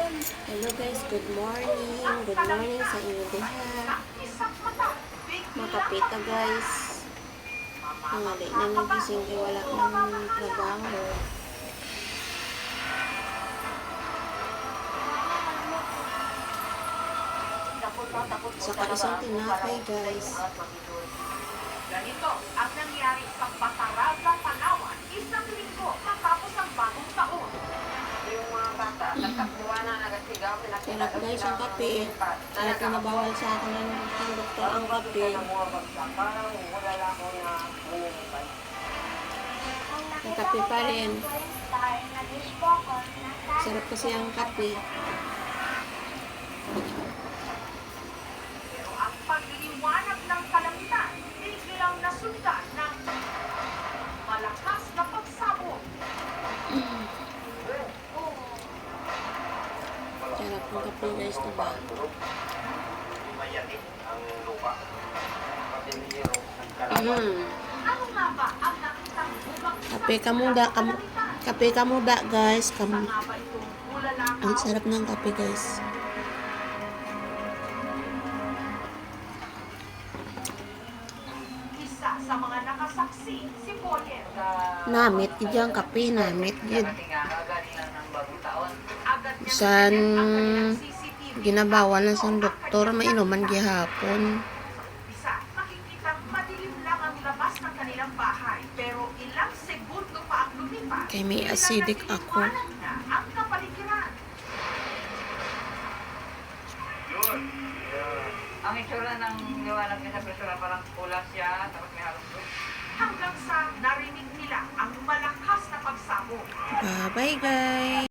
Hello guys, good morning. Good morning sa inyo diha. Makapita guys. Nangali na nagising kay wala nang trabaho. Saka isang tinapay guys. Ganito ang nangyari sa Bataraga, Palawan, isang linggo matapos ang bagong taon. Yung mga bata, nagkakuha na nagasigaw, Sarap guys ang kape. Kaya pinabawal sa akin ng doktor ang kape. Ang kape pa rin. Sarap kasi ang kape. Pero ang pagliwanag ng kalangitan, biglang nasundan ng malakas na pagsabog. Sarap ang kape guys, diba? Ano nga ba ang nakitang bubag Kape kamuda guys. nga ba itong bulalakaw? Ang sarap ng kape guys. Isa sa mga nakasaksi, si Boyer. Namit gid kape, namit gid. Agad niyang San sinet ang kanilang CCTV. ginabawal na sa doktor mainuman gihapon. Isa, makikita madilim lang ang labas ng kanilang bahay. Pero ilang segundo pa ang lumipas. Kay may biglang acidic ako. nasiliwanag na ang kapaligiran. Ang itsura ng liwanag niya sa presura parang pula siya, tapos may halong doon. Hanggang sa narinig nila ang malakas na pagsabog. Bye bye guys.